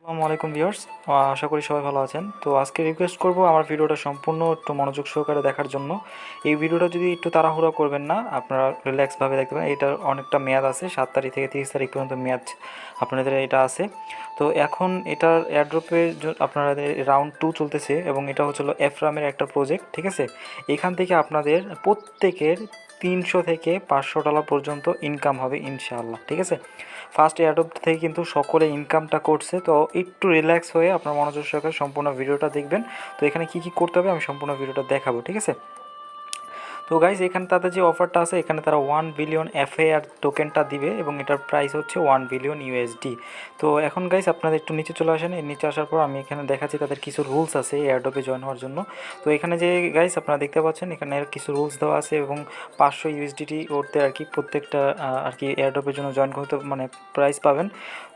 আসসালামু আলাইকুম ভিউয়ার্স, আশা করি সবাই ভালো আছেন। তো আজকে রিকোয়েস্ট করব আমার ভিডিওটা সম্পূর্ণ একটু মনোযোগ সহকারে দেখার জন্য। এই ভিডিওটা যদি একটু তাড়াহুড়ো করবেন না, আপনারা রিল্যাক্সভাবে দেখতে পারেন। এটার অনেকটা মেয়াদ আছে, ৭ তারিখ থেকে 30 তারিখ পর্যন্ত মেয়াদ আপনাদের এটা আছে। তো এখন এটার এয়ারড্রপের আপনাদের রাউন্ড 2 চলতেছে এবং এটা হচ্ছিল এফরামের একটা প্রজেক্ট, ঠিক আছে। এখান থেকে আপনাদের প্রত্যেকের 300 থেকে $500 পর্যন্ত ইনকাম হবে ইনশাআল্লাহ, ঠিক আছে। ফার্স্ট এয়ারড্রপ থেকে কিন্তু সকলে ইনকামটা করছে, তো একটু রিল্যাক্স হয়ে আপনার মনোযোগ সহকারে সম্পূর্ণ ভিডিওটা দেখবেন। তো এখানে কী কী করতে হবে আমি সম্পূর্ণ ভিডিওটা দেখাবো, ঠিক আছে। তো গাইজ এখানে তাদের যে অফারটা আছে, এখানে তারা 1 বিলিয়ন এফএআর টোকেনটা দিবে এবং এটার প্রাইস হচ্ছে 1 বিলিয়ন ইউএসডি। তো এখন গাইজ আপনাদের একটু নিচে চলে আসেন। এই নিচে আসার পর আমি এখানে দেখাচ্ছি তাদের কিছু রুলস আছে এয়ারড্রপে জয়েন হওয়ার জন্য। তো এখানে যে গাইজ আপনারা দেখতে পাচ্ছেন, এখানে কিছু রুলস দেওয়া আছে এবং 500 ইউএসডিটি ওরতে আর কি প্রত্যেকটা আর কি এয়ারড্রপের জন্য জয়েন করতে মানে প্রাইস পাবেন।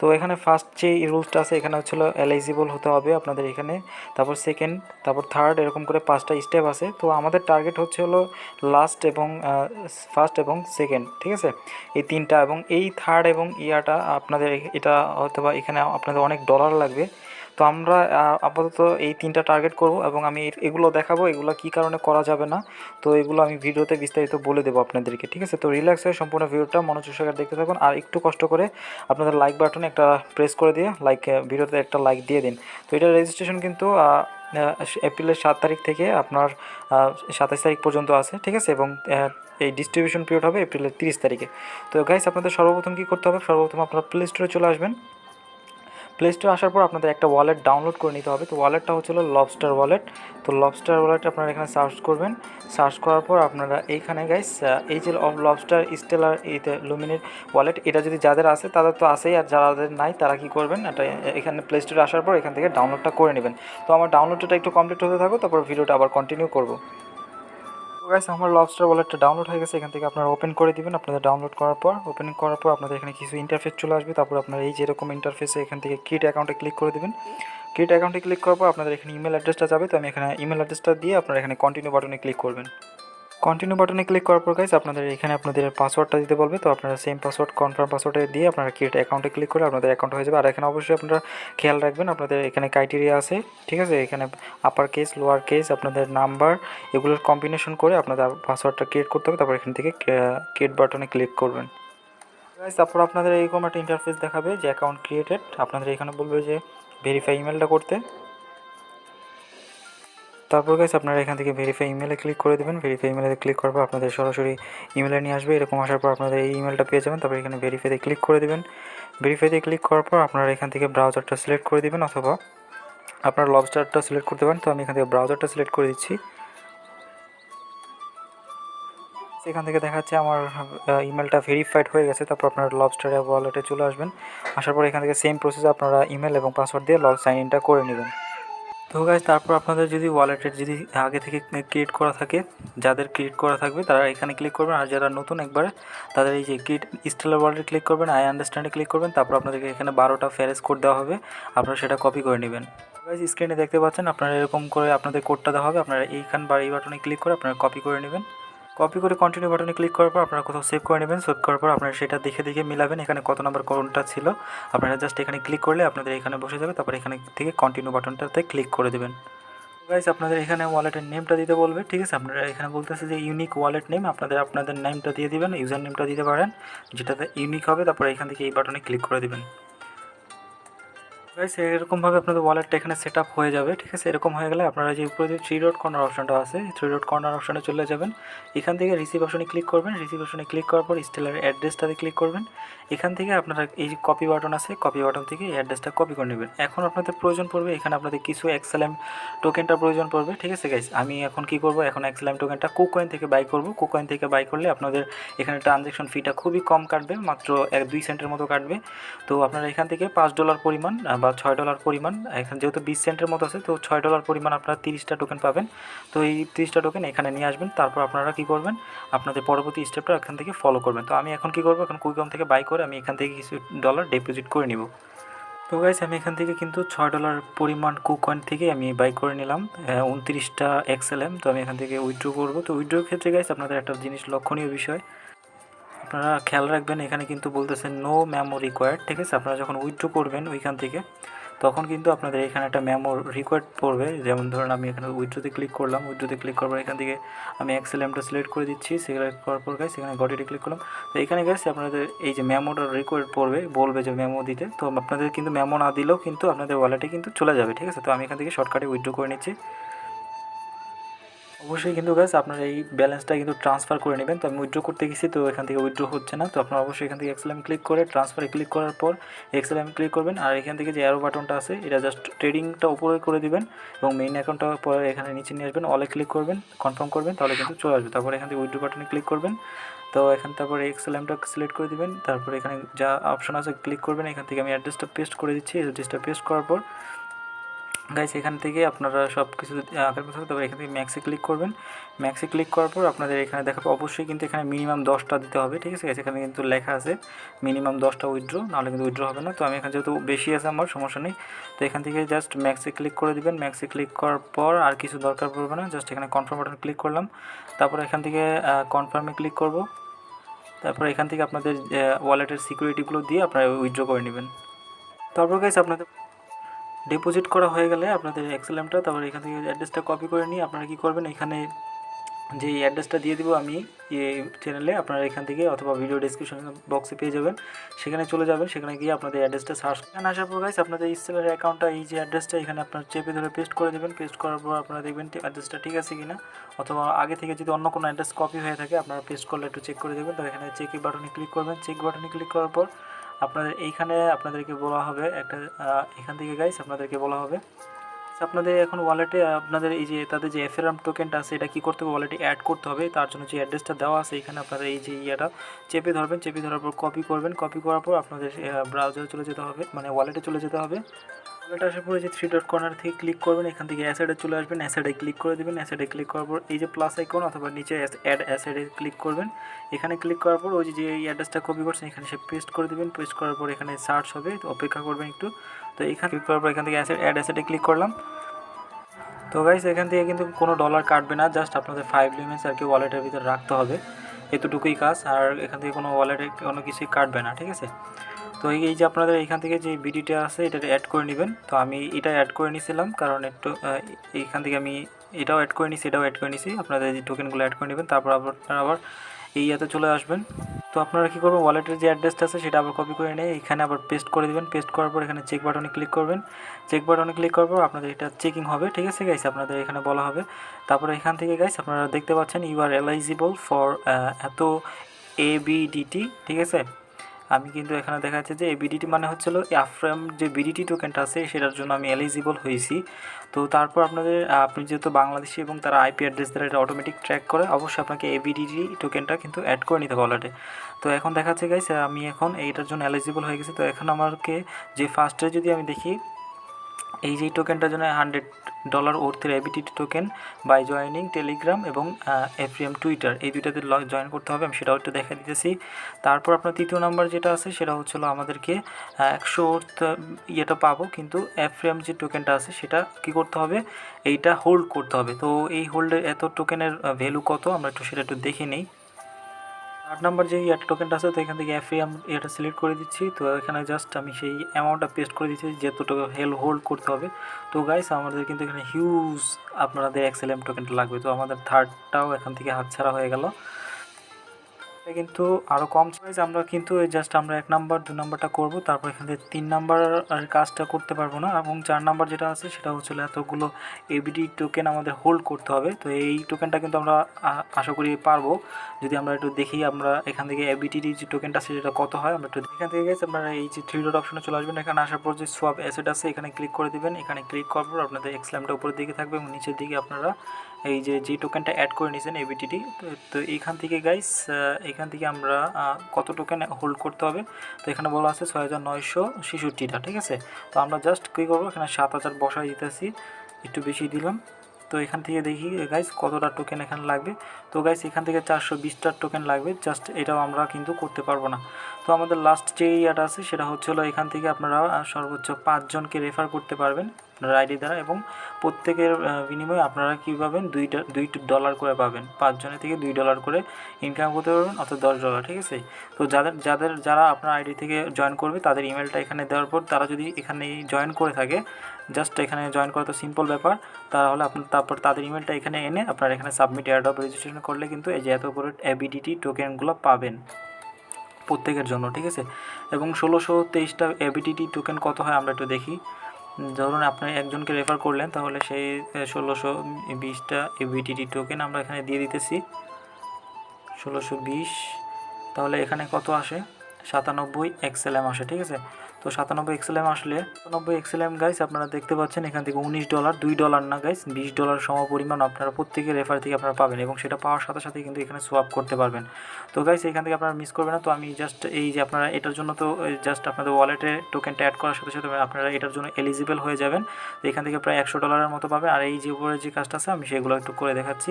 তো এখানে ফার্স্ট যে রুলসটা আছে এখানে হচ্ছিল এলিজিবল হতে হবে আপনাদের এখানে, তারপর সেকেন্ড, তারপর থার্ড, এরকম করে 5টা স্টেপ আছে। তো আমাদের টার্গেট হচ্ছে হলো লাস্ট এবং ফার্স্ট এবং সেকেন্ড, ঠিক আছে, এই তিনটা। এবং এই থার্ড এবং ইয়াটা আপনাদের এটা হয়তো বা এখানে আপনাদের অনেক ডলার লাগবে। তো আমরা আপাতত এই তিনটা টার্গেট করব এবং আমি এগুলো দেখাবো, এগুলো কী কারণে করা যাবে না। তো এগুলো আমি ভিডিওতে বিস্তারিত বলে দেবো আপনাদেরকে, ঠিক আছে। তো রিল্যাক্স হয়ে সম্পূর্ণ ভিডিওটা মনোযোগ সহকারে দেখতে থাকুন আর একটু কষ্ট করে আপনাদের লাইক বাটনে একটা প্রেস করে দিয়ে ভিডিওতে একটা লাইক দিয়ে দিন। তো এটা রেজিস্ট্রেশন কিন্তু এপ্রিলের 7 তারিখ থেকে আপনার 27 তারিখ পর্যন্ত আছে, ঠিক আছে। এবং এই ডিস্ট্রিবিউশন পিরিয়ড হবে এপ্রিলের 30 তারিখে। তো গাইস আপনাদের সর্বপ্রথম কী করতে হবে, সর্বপ্রথম আপনারা প্লে স্টোরে চলে আসবেন। প্লে স্টোরে আসার পর আপনাদের একটা ওয়ালেট ডাউনলোড করে নিতে হবে। তো ওয়ালেটটা হচ্ছিল লবস্টার ওয়ালেট। তো লবস্টার ওয়ালেট আপনারা এখানে সার্চ করবেন। সার্চ করার পর আপনারা এইখানে গাইস এই যে লবস্টার স্টেলার এইতে লুমিনের ওয়ালেট, এটা যদি যাদের আছে তাদের তো আছেই, আর যাদের নাই তারা কী করবেন, এটা এখানে প্লে স্টোরে আসার পর এখান থেকে ডাউনলোডটা করে নেবেন। তো আমার ডাউনলোডটা একটু কমপ্লিট হতে থাকো, তারপর ভিডিওটা আবার কন্টিনিউ করবো। গাইস আমার লবস্টার ওয়ালেটটা ডাউনলোড হয়ে গেছে। এখান থেকে আপনারা ওপেন করে দিবেন। আপনাদের ডাউনলোড করার পর ওপেন করার পর আপনাদের এখানে কিছু ইন্টারফেস চলে আসবে। তারপর আপনারা এই যেরকম ইন্টারফেসে এখান থেকে ক্রিয়েট অ্যাকাউন্টে ক্লিক করে দিবেন। ক্রিয়েট অ্যাকাউন্টে ক্লিক করার পর আপনাদের এখানে ইমেল অ্যাড্রেসটা যাবে। তো আমি এখানে ইমেল অ্যাড্রেসটা দিয়ে আপনারা এখানে কন্টিনিউ বাটনে ক্লিক করবেন। কন্টিনিউ বাটনে ক্লিক করার পর গাইস আপনাদের এখানে আপনাদের পাসওয়ার্ডটা দিতে বলবে। তো আপনারা সেম পাসওয়ার্ড কনফার্ম পাসওয়ার্ডে দিয়ে আপনারা ক্রিয়েট অ্যাকাউন্টে ক্লিক করে আপনাদের অ্যাকাউন্ট হয়ে যাবে। আর এখানে অবশ্যই আপনারা খেয়াল রাখবেন, আপনাদের এখানে ক্রাইটেরিয়া আছে, ঠিক আছে। এখানে আপার কেস, লোয়ার কেস, আপনাদের নাম্বার, এগুলোর কম্বিনেশন করে আপনাদের পাসওয়ার্ডটা ক্রিয়েট করতে হবে। তারপর এখান থেকে ক্রিয়েট বাটনে ক্লিক করবেন। গাইস তারপর আপনাদের এইরকম একটা ইন্টারফেস দেখাবে যে অ্যাকাউন্ট ক্রিয়েটেড। আপনাদের এখানে বলবে যে ভেরিফাই ইমেলটা করতে। তারপর গাইস আপনারা এখান থেকে ভেরিফাই ইমেলে ক্লিক করে দেবেন। ভেরিফাই ইমেলে ক্লিক করার পর আপনাদের সরাসরি ইমেলে নিয়ে আসবে। এরকম আসার পর আপনাদের এই ইমেলটা পেয়ে যাবেন। তারপর এখানে ভেরিফাইতে ক্লিক করে দেবেন। ভেরিফাইতে ক্লিক করার পর আপনারা এখান থেকে ব্রাউজারটা সিলেক্ট করে দেবেন, অথবা আপনারা লবস্টারটা সিলেক্ট করতে পারেন। তো আমি এখান থেকে ব্রাউজারটা সিলেক্ট করে দিচ্ছি। এখান থেকে দেখাচ্ছে আমার ইমেলটা ভেরিফাইড হয়ে গেছে। তারপর আপনারা লবস্টার ওয়ালেটে চলে আসবেন। আসার পর এখান থেকে সেম প্রসেসে আপনারা ইমেল এবং পাসওয়ার্ড দিয়ে সাইন ইনটা করে নেবেন। তো গাইজ তারপর আপনাদের যদি ওয়ালেটের যদি আগে থেকে ক্রিয়েট করা থাকে, যাদের ক্রিয়েট করা থাকবে তারা এখানে ক্লিক করবেন। আর যারা নতুন একবারে তাদের এই যে ক্রিয়েট স্টেলার ওয়ালেটে ক্লিক করবেন, আই আন্ডারস্ট্যান্ডে ক্লিক করবেন। তারপর আপনাদেরকে এখানে 12টা ফেরেস কোড দেওয়া হবে, আপনারা সেটা কপি করে নেবেন। গাইজ স্ক্রিনে দেখতে পাচ্ছেন আপনারা এরকম করে আপনাদের কোডটা দেওয়া হবে। আপনারা এইখান বা এই বাটনে ক্লিক করে আপনারা কপি করে নেবেন। কপি করে কন্টিনিউ বাটনে ক্লিক করার পর আপনারা কোথাও সেভ করে নেবেন। সেভ করার পর আপনারা সেটা দেখে দেখে মিলাবেন এখানে কত নাম্বার কোনটা ছিল। আপনারা জাস্ট এখানে ক্লিক করলে আপনাদের এখানে বসে যাবে। তারপর এখানে থেকে কন্টিনিউ বাটনটাতে ক্লিক করে দেবেন। গাইস আপনাদের এখানে ওয়ালেটের নেমটা দিতে বলবে, ঠিক আছে। আপনারা এখানে বলতেছে যে ইউনিক ওয়ালেট নেম, আপনাদের নেমটা দিয়ে দিবেন, ইউজার নেমটা দিতে পারেন যেটাতে ইউনিক হবে। তারপরে এখান থেকে এই বাটনে ক্লিক করে দিবেন। গাইস এরকমভাবে আপনাদের ওয়ালেটটা এখানে সেট আপ হয়ে যাবে, ঠিক আছে। এরকম হয়ে গেলে আপনারা যে উপরে যে 3 ডট কর্নার অপশনটা আছে, 3 ডট কর্নার অপশনে চলে যাবেন। এখান থেকে রিসিভ অপশনে ক্লিক করবেন। রিসিভ অপশনে ক্লিক করার পর স্টেলারের অ্যাড্রেসটাতে ক্লিক করবেন। এখান থেকে আপনারা এই যে কপি বাটন আছে, কপি বাটন থেকে এই অ্যাড্রেসটা কপি করে নেবেন। এখন আপনাদের প্রয়োজন পড়বে এখানে আপনাদের কিছু XLM টোকেনটা প্রয়োজন পড়বে, ঠিক আছে গাইস। আমি এখন কি করব, এখন XLM টোকেনটা কুকয়েন থেকে বাই করব। কুকয়েন থেকে বাই করলে আপনাদের এখানে ট্রানজ্যাকশন ফিটা খুবই কম কাটবে, মাত্র 1-2 সেন্টের মতো কাটবে। তো আপনারা এখান থেকে $5 পরিমাণ বা $6 পরিমাণ, এখানে যেহেতু 20 সেন্টের মতো আছে তো $6 পরিমাণ আপনারা 30টা টোকেন পাবেন। তো এই 30টা টোকেন এখানে নিয়ে আসবেন। তারপর আপনারা কি করবেন, আপনাদের পরবর্তী স্টেপটা এখান থেকে ফলো করবেন। তো আমি এখন কি করব, এখন কুইকম থেকে বাই করে আমি এখান থেকে কিছু ডলার ডিপোজিট করে নিব। তো গাইস আমি এখান থেকে কিন্তু $6 পরিমাণ কুকয়েন থেকে আমি বাই করে নিলাম 29টা XLM। তো আমি এখান থেকে উইথড্র করব। তো উইথড্রোর ক্ষেত্রে গাইস আপনাদের একটা জিনিস লক্ষণীয় বিষয় আপনারা খেয়াল রাখবেন, এখানে কিন্তু বলতেছে নো মেমো রিকোয়ার্ড, ঠিক আছে। আপনারা যখন উইথড্র করবেন ওইখান থেকে, তখন কিন্তু আপনাদের এখানে একটা মেমো রিকোয়ার্ড পড়বে। যেমন ধরুন আমি এখানে উইথড্রোতে ক্লিক করলাম, উইথড্রোতে ক্লিক করার পর এখান থেকে আমি XLMটা সিলেক্ট করে দিচ্ছি। সিলেক্ট করার পর গাইস এখানে গটিতে ক্লিক করলাম। তো এখানে গাইস আপনাদের এই যে মেমোটা রিকোয়ার্ড পড়বে, বলবে যে মেমো দিতে। তো আপনাদের কিন্তু মেমো না দিলেও কিন্তু আপনাদের ওয়ালেটে কিন্তু চলে যাবে, ঠিক আছে। তো আমি এখান থেকে শর্টকাটে উইথড্রো করে নিচ্ছি। অবশ্যই কিন্তু গাইস আপনার এই ব্যালেন্সটা কিন্তু ট্রান্সফার করে নেবেন। তো আমি উইথড্রো করতে গেছি, তো এখান থেকে উইথড্রো হচ্ছে না। তো আপনারা অবশ্যই এখান থেকে XLM ক্লিক করে ট্রান্সফারে ক্লিক করার পর XLM ক্লিক করবেন, আর এখান থেকে যে অ্যারো বাটনটা আছে এটা জাস্ট ট্রেডিংটা উপরে করে দিবেন এবং মেইন অ্যাকাউন্টটা পরে এখানে নিচে নিয়ে আসবেন, অলে ক্লিক করবেন, কনফার্ম করবেন, তাহলে কিন্তু চলে আসবে। তারপরে এখান থেকে উইথড্রো বাটনে ক্লিক করবেন। তো এখান তারপরে XLMটা সিলেক্ট করে দিবেন, তারপরে এখানে যা অপশন আছে ক্লিক করবেন। এখান থেকে আমি অ্যাড্রেসটা পেস্ট করে দিচ্ছি। অ্যাড্রেসটা পেস্ট করার পর গাইস এখান থেকে আপনারা সব কিছু আঁকার কথা, তবে এখান থেকে ম্যাক্সে ক্লিক করবেন। ম্যাক্সে ক্লিক করার পর আপনাদের এখানে দেখাবে, অবশ্যই কিন্তু এখানে মিনিমাম 10টা দিতে হবে, ঠিক আছে। এখানে কিন্তু লেখা আছে মিনিমাম 10টা উইথড্রো, নাহলে কিন্তু উইথড্রো হবে না। তো আমি এখানে যেহেতু বেশি আছে আমার সমস্যা নেই, তো এখান থেকে জাস্ট ম্যাক্সে ক্লিক করে দিবেন। ম্যাক্সে ক্লিক করার পর আর কিছু দরকার পড়বে না, জাস্ট এখানে কনফার্ম বাটন ক্লিক করলাম। তারপর এখান থেকে কনফার্মে ক্লিক করব। তারপর এখান থেকে আপনাদের ওয়ালেটের সিকিউরিটিগুলো দিয়ে আপনারা উইথড্রো করে নেবেন। তারপর গাইস আপনাদের ডিপোজিট করা হয়ে গেলে আপনাদের XLMটা, তারপর এখান থেকে অ্যাড্রেসটা কপি করে নিয়ে আপনারা কী করবেন, এখানে যে অ্যাড্রেসটা দিয়ে দিব আমি এই চ্যানেলে, আপনারা এখান থেকে অথবা ভিডিও ডেসক্রিপশন বক্সে পেয়ে যাবেন, সেখানে চলে যাবেন। সেখানে গিয়ে আপনাদের অ্যাড্রেসটা সার্চ এখানে আসার পর গাইস আপনাদের ইসেলের অ্যাকাউন্টটা, এই যে অ্যাড্রেসটা এখানে আপনার চেপে ধরে পেস্ট করে দেবেন। পেস্ট করার পর আপনারা দেখবেন অ্যাড্রেসটা ঠিক আছে কিনা, অথবা আগে থেকে যদি অন্য কোনো অ্যাড্রেস কপি হয়ে থাকে আপনারা পেস্ট করলে একটু চেক করে দেবেন। তো এখানে চেক বাটনে ক্লিক করবেন। চেক বাটনে ক্লিক করার পর আপনাদের এইখানে আপনাদেরকে বলা হবে একটা এখান থেকে গাইস আপনাদেরকে বলা হবে আপনাদের এখন ওয়ালেটে আপনাদের এই যে তাদের যে এফেরাম টোকেনটা আছে এটা কী করতে হবে, ওয়ালেটে অ্যাড করতে হবে। তার জন্য যে অ্যাড্রেসটা দেওয়া আছে এখানে আপনারা এই যে ইয়েটা চেপে ধরবেন। চেপে ধরার পর কপি করবেন। কপি করার পর আপনাদের ব্রাউজারে চলে যেতে হবে, মানে ওয়ালেটে চলে যেতে হবে। ওয়ালেটে আসার পরে যে 3 ডট কর্নার থেকে ক্লিক করবেন, এখান থেকে অ্যাসেটে চলে আসবেন। অ্যাসেটে ক্লিক করে দেবেন। অ্যাসেটে ক্লিক করার পর এই যে প্লাস আইকন অথবা নিচে অ্যাড অ্যাসেটে ক্লিক করবেন। এখানে ক্লিক করার পর ওই যে এই অ্যাড্রেসটা কপি করছেন এখানে সে পেস্ট করে দেবেন। পেস্ট করার পর এখানে সার্চ হবে, তো অপেক্ষা করবেন একটু। তো এখানে ক্লিক করার পর এখান থেকে অ্যাড অ্যাসেটে ক্লিক করলাম। তো গাইস এখান থেকে কিন্তু কোনো ডলার কাটবে না, জাস্ট আপনাদের 5 লিমিটস আর কি ওয়ালেটের ভিতরে রাখতে হবে, এতটুকুই কাজ। আর এখান থেকে কোনো ওয়ালেটে কোনো কিছুই কাটবে না, ঠিক আছে। তো এই যে আপনাদের এখান থেকে যে বিডিটা আছে এটা অ্যাড করে নেবেন। তো আমি এটা অ্যাড করে নিয়েছিলাম, কারণ একটু এইখান থেকে আমি এটাও অ্যাড করে নিছি, এটাও অ্যাড করে নিছি। আপনাদের যে টোকেনগুলো অ্যাড করে নেবেন, তারপর আবার এই ইয়াতে চলে আসবেন। তো আপনারা কী করবেন, ওয়ালেটের যে অ্যাড্রেসটা আছে সেটা আবার কপি করে নিয়ে এখানে আবার পেস্ট করে দেবেন। পেস্ট করার পর এখানে চেক বাটনে ক্লিক করবেন। চেক বাটনে ক্লিক করার পর আপনাদের এটা চেকিং হবে, ঠিক আছে গাইস, আপনাদের এখানে বলা হবে। তারপরে এখান থেকে গাইস আপনারা দেখতে পাচ্ছেন ইউ আর এলাইজিবল ফর এত ABDT, ঠিক আছে। আমি কিন্তু এখানে দেখা যাচ্ছে যে ABDT মানে হচ্ছিল আফ্রেম যে BDT টোকেনটা আছে সেটার জন্য আমি এলিজিবল হয়েছি। তো তারপর আপনাদের আপনি যেহেতু বাংলাদেশি এবং তারা IP অ্যাড্রেস দ্বারা এটা অটোমেটিক ট্র্যাক করে, অবশ্যই আপনাকে ABDT টোকেনটা কিন্তু অ্যাড করে নিতে হবে ওয়ালেটে। তো এখন দেখা যাচ্ছে গাইস আমি এখন এইটার জন্য এলিজিবল হয়ে গেছি। তো এখন আমাকে যে ফার্স্টে যদি আমি দেখি এই যে টোকেনটার জন্য $100 ওর্থের ABDT token by joining Telegram এবং Afreum টুইটার, এই দুইটাতে জয়েন করতে হবে। আমি সেটাও একটু দেখা দিতেছি। তারপর আপনার তৃতীয় নাম্বার যেটা আছে সেটা হচ্ছিলো আমাদেরকে 100 ওর্থ ইয়েটা পাবো, কিন্তু Afreum যে টোকেনটা আছে সেটা কী করতে হবে, এইটা হোল্ড করতে হবে। তো এই হোল্ডের এত টোকেনের ভ্যালু কত আমরা সেটা একটু দেখে নিই। 8 নাম্বার যে টোকেনটা আছে, তো এখান থেকে Afreum এটা সিলেক্ট করে দিচ্ছি। তো এখানে জাস্ট আমি সেই অ্যামাউন্টটা পেস্ট করে দিচ্ছি যতটুকু হোল্ড করতে হবে। তো গাইস আমাদের কিন্তু এখানে হিউজ আপনাদের XLM টোকেনটা লাগবে। তো আমাদের থার্ডটাও এখান থেকে হাতছাড়া হয়ে গেল, কিন্তু আরও কম চাইজ। আমরা কিন্তু জাস্ট আমরা 1 নাম্বার 2 নাম্বারটা করব, তারপর এখান থেকে 3 নাম্বার আর কাজটা করতে পারবো না। এবং 4 নাম্বার যেটা আছে সেটা হচ্ছে এতগুলো ABD টোকেন আমাদের হোল্ড করতে হবে। তো এই টোকেনটা কিন্তু আমরা আশা করি পারবো, যদি আমরা একটু দেখি আমরা এখান থেকে ABD যে টোকেনটা আছে সেটা কত হয়। আমরা একটু এখান থেকে গেছি আপনারা এই যে 3 ডট অপশনে চলে আসবেন। এখানে আসার পর যে সোয়াপ অ্যাসেট আছে এখানে ক্লিক করে দেবেন। এখানে ক্লিক করার পর আপনাদের XLMটা উপরের দিকে থাকবে এবং নিচের দিকে আপনারা এই যে টোকেনটা অ্যাড করে নিয়েছেন ABDT। তো এইখান থেকে গাইস এখান থেকে আমরা কত টোকেন হোল্ড করতে হবে, তো এখানে বলা আছে 6966টা, ঠিক আছে। তো আমরা জাস্ট কী করবো, এখানে 7000 বসাই দিতেছি, একটু বেশি দিলাম। তো এখান থেকে দেখি গাইস কতটা টোকেন এখানে লাগবে। তো গাইস এখান থেকে 420টা টোকেন লাগবে, জাস্ট এটাও আমরা কিন্তু করতে পারবো না। তো আমাদের লাস্ট যে ইয়াটা আছে সেটা হচ্ছে এখান থেকে আপনারা সর্বোচ্চ 5 জনকে রেফার করতে পারবেন। আপনার আইডি দ্বারা, এবং প্রত্যেকের বিনিময়ে আপনারা কী পাবেন, $2 করে পাবেন। 5 জনের থেকে $2 করে ইনকাম করতে পারবেন, অর্থাৎ $10, ঠিক আছে। তো যারা আপনার আইডি থেকে জয়েন করবে তাদের ইমেলটা এখানে দেওয়ার পর তারা যদি এখানে জয়েন করে থাকে, জাস্ট এখানে জয়েন করা তো সিম্পল ব্যাপার, তাহলে তারপর তাদের ইমেলটা এখানে এনে আপনার এখানে সাবমিট এয়ারড্রপ রেজিস্ট্রেশন করলে কিন্তু এই যে এত করে বিডিটি টোকেনগুলো পাবেন প্রত্যেকের জন্য, ঠিক আছে। এবং 1623টা এবিটিটি টোকেন কত হয় আমরা একটু দেখি। ধরুন আপনি একজনকে রেফার করলেন, তাহলে সেই 1620টা এবিটিটি টোকেন আমরা এখানে দিয়ে দিতেছি। 1620, তাহলে এখানে কত আসে, 97 XLM আসে, ঠিক আছে। তো 97 XLM আসলে 97 XLM গাইস আপনারা দেখতে পাচ্ছেন এখান থেকে $19, $2 না গাইস, $20 সমপরিমাণ আপনারা প্রত্যেকের রেফার থেকে আপনারা পাবেন, এবং সেটা পাওয়ার সাথে সাথে কিন্তু এখানে সোয়াপ করতে পারবেন। তো গাইস এখান থেকে আপনারা মিস করবেন না। তো আমি জাস্ট এই যে আপনারা এটার জন্য তো জাস্ট আপনাদের ওয়ালেটে টোকেনটা অ্যাড করার সাথে সাথে আপনারা এটার জন্য এলিজিবল হয়ে যাবেন। তো এখান থেকে প্রায় $100 মতো পাবেন। আর এই যে উপরে যে কাজটা আছে আমি সেগুলো একটু করে দেখাচ্ছি।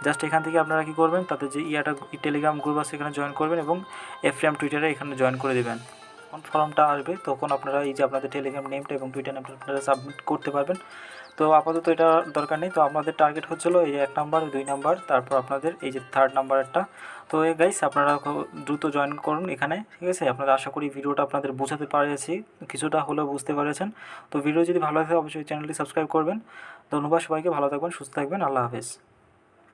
জাস্ট এখান থেকে আপনারা কী করবেন, তাদের যে টেলিগ্রাম গ্রুপ আছে এখানে জয়েন করবেন, এবং এফ্রেম টুইটারে এখানে জয়েন করে দেবেন। যখন ফর্মটা আসবে তখন আপনারা এই যে আপনাদের টেলিগ্রাম নেমটা এবং টুইটার নেমটা আপনারা সাবমিট করতে পারবেন। তো আপাতত এটা দরকার নেই। তো আপনাদের টার্গেট হচ্ছিল এই 1 নাম্বার, 2 নাম্বার, তারপর আপনাদের এই যে 3rd নাম্বারটা। তো এই গাইস আপনারা দ্রুত জয়েন করুন এখানে, ঠিক আছে। আপনাদের আশা করি ভিডিওটা আপনাদের বোঝাতে পেরেছি, কিছুটা হলেও বুঝতে পেরেছেন। তো ভিডিও যদি ভালো লাগে অবশ্যই চ্যানেলটি সাবস্ক্রাইব করবেন। ধন্যবাদ সবাইকে, ভালো থাকবেন, সুস্থ থাকবেন, আল্লাহ হাফেজ।